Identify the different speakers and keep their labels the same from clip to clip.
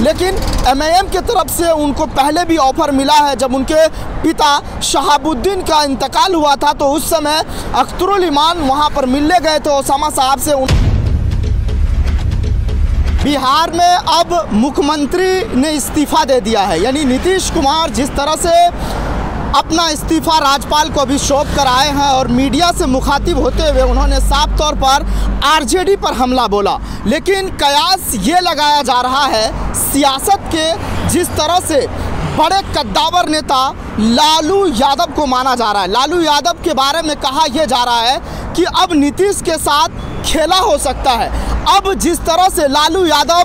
Speaker 1: लेकिन एमआईएम की तरफ से उनको पहले भी ऑफर मिला है। जब उनके पिता शहाबुद्दीन का इंतकाल हुआ था तो उस समय अख्तरुल ईमान वहाँ पर मिलने गए थे ओसामा साहब से। बिहार में अब मुख्यमंत्री ने इस्तीफ़ा दे दिया है, यानी नीतीश कुमार जिस तरह से अपना इस्तीफ़ा राज्यपाल को अभी सौंप कर आए हैं और मीडिया से मुखातिब होते हुए उन्होंने साफ तौर पर आरजेडी पर हमला बोला। लेकिन कयास ये लगाया जा रहा है सियासत के जिस तरह से बड़े कद्दावर नेता लालू यादव को माना जा रहा है। लालू यादव के बारे में कहा यह जा रहा है कि अब नीतीश के साथ खेला हो सकता है। अब जिस तरह से लालू यादव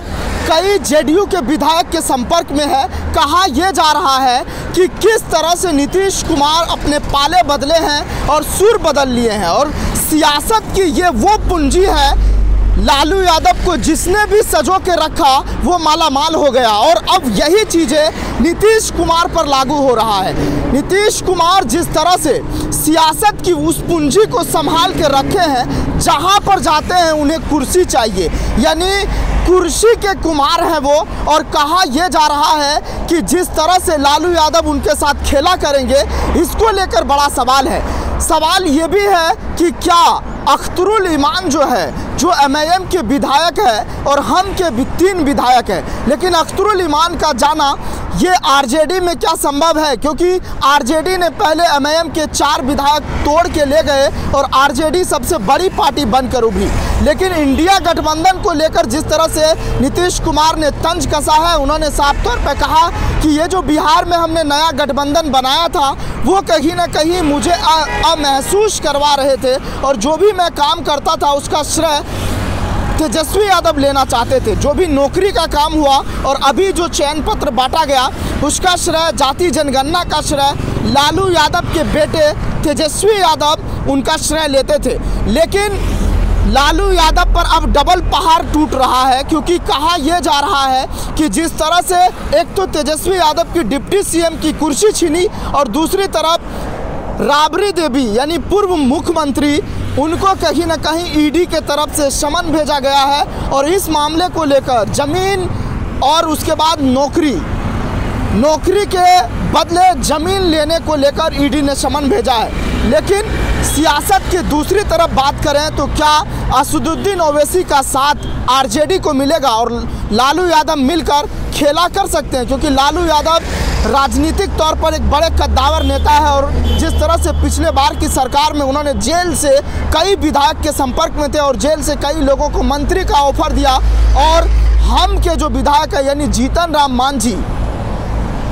Speaker 1: कई जेडीयू के विधायक के संपर्क में है, कहा यह जा रहा है कि किस तरह से नीतीश कुमार अपने पाले बदले हैं और सुर बदल लिए हैं। और सियासत की ये वो पूंजी है, लालू यादव को जिसने भी सजो के रखा वो माला माल हो गया। और अब यही चीज़ें नीतीश कुमार पर लागू हो रहा है। नीतीश कुमार जिस तरह से सियासत की उस पूंजी को संभाल के रखे हैं, जहां पर जाते हैं उन्हें कुर्सी चाहिए, यानी कुर्सी के कुमार हैं वो। और कहा यह जा रहा है कि जिस तरह से लालू यादव उनके साथ खेला करेंगे, इसको लेकर बड़ा सवाल है। सवाल ये भी है कि क्या अख्तरुल ईमान जो है, जो एमआईएम के विधायक है और हम के भी 3 विधायक हैं, लेकिन अख्तरुल ईमान का जाना ये आरजेडी में क्या संभव है? क्योंकि आरजेडी ने पहले एमआईएम के 4 विधायक तोड़ के ले गए और आरजेडी सबसे बड़ी पार्टी बनकर उभरी। लेकिन इंडिया गठबंधन को लेकर जिस तरह से नीतीश कुमार ने तंज कसा है, उन्होंने साफ तौर पर कहा कि ये जो बिहार में हमने नया गठबंधन बनाया था वो कहीं ना कहीं मुझे महसूस करवा रहे थे, और जो भी मैं काम करता था उसका श्रेय तेजस्वी यादव लेना चाहते थे। जो भी नौकरी का काम हुआ और अभी जो चयन पत्र बांटा गया उसका श्रेय, जाति जनगणना का श्रेय लालू यादव के बेटे तेजस्वी यादव उनका श्रेय लेते थे। लेकिन लालू यादव पर अब डबल पहाड़ टूट रहा है, क्योंकि कहा यह जा रहा है कि जिस तरह से एक तो तेजस्वी यादव की डिप्टी सीएम की कुर्सी छीनी और दूसरी तरफ राबड़ी देवी यानी पूर्व मुख्यमंत्री, उनको कहीं ना कहीं ईडी के तरफ से समन भेजा गया है। और इस मामले को लेकर जमीन और उसके बाद नौकरी के बदले ज़मीन लेने को लेकर ईडी ने समन भेजा है। लेकिन सियासत की दूसरी तरफ बात करें तो क्या असदुद्दीन ओवैसी का साथ आरजेडी को मिलेगा और लालू यादव मिलकर खेला कर सकते हैं? क्योंकि लालू यादव राजनीतिक तौर पर एक बड़े कद्दावर नेता है और जिस तरह से पिछले बार की सरकार में उन्होंने जेल से कई विधायक के संपर्क में थे और जेल से कई लोगों को मंत्री का ऑफर दिया। और हम के जो विधायक है यानी जीतन राम मांझी,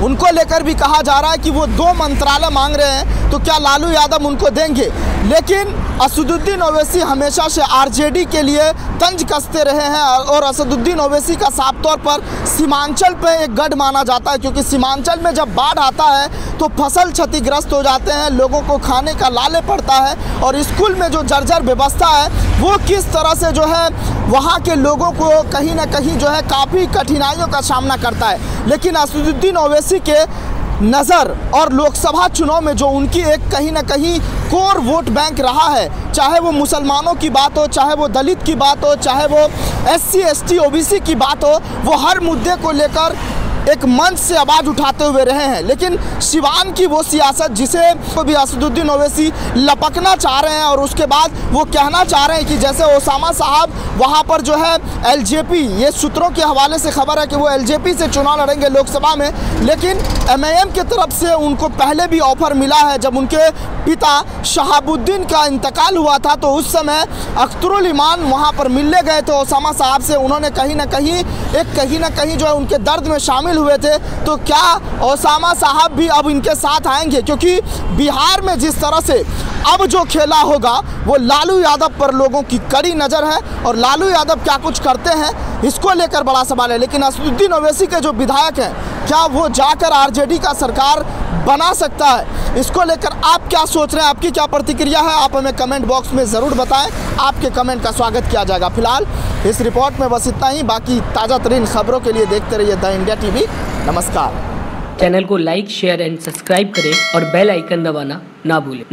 Speaker 1: उनको लेकर भी कहा जा रहा है कि वो 2 मंत्रालय मांग रहे हैं, तो क्या लालू यादव उनको देंगे? लेकिन असदुद्दीन ओवैसी हमेशा से आरजेडी के लिए तंज कसते रहे हैं और असदुद्दीन ओवैसी का साफ तौर पर सीमांचल पे एक गढ़ माना जाता है, क्योंकि सीमांचल में जब बाढ़ आता है तो फसल क्षतिग्रस्त हो जाते हैं, लोगों को खाने का लाले पड़ता है और स्कूल में जो जर्जर व्यवस्था है वो किस तरह से जो है वहाँ के लोगों को कहीं ना कहीं जो है काफ़ी कठिनाइयों का सामना करता है। लेकिन असदुद्दीन ओवैसी के नज़र और लोकसभा चुनाव में जो उनकी एक कहीं ना कहीं कोर वोट बैंक रहा है, चाहे वो मुसलमानों की बात हो, चाहे वो दलित की बात हो, चाहे वो SC ST OBC की बात हो, वो हर मुद्दे को लेकर एक मंच से आवाज़ उठाते हुए रहे हैं। लेकिन सिवान की वो सियासत जिसे को भी असदुद्दीन ओवैसी लपकना चाह रहे हैं और उसके बाद वो कहना चाह रहे हैं कि जैसे ओसामा साहब वहाँ पर जो है LJP, ये सूत्रों के हवाले से खबर है कि वो LJP से चुनाव लड़ेंगे लोकसभा में। लेकिन MIM की तरफ से उनको पहले भी ऑफर मिला है। जब उनके पिता शहाबुद्दीन का इंतकाल हुआ था तो उस समय अख्तरुल ईमान वहाँ पर मिलने गए थे ओसामा साहब से। उन्होंने कहीं ना कहीं जो है उनके दर्द में शामिल हुए थे। तो क्या ओसामा साहब भी अब इनके साथ आएंगे? क्योंकि बिहार में जिस तरह से अब जो खेला होगा वो लालू यादव पर लोगों की कड़ी नज़र है और लालू यादव क्या कुछ करते हैं इसको लेकर बड़ा सवाल है। लेकिन असदुद्दीन ओवैसी के जो विधायक हैं, क्या वो जाकर RJD का सरकार बना सकता है? इसको लेकर आप क्या सोच रहे हैं, आपकी क्या प्रतिक्रिया है, आप हमें कमेंट बॉक्स में ज़रूर बताएं। आपके कमेंट का स्वागत किया जाएगा। फिलहाल इस रिपोर्ट में बस इतना ही। बाकी ताज़ा तरीन खबरों के लिए देखते रहिए द इंडिया TV। नमस्कार।
Speaker 2: चैनल को लाइक, शेयर एंड सब्सक्राइब करें और बेल आइकन दबाना ना भूलें।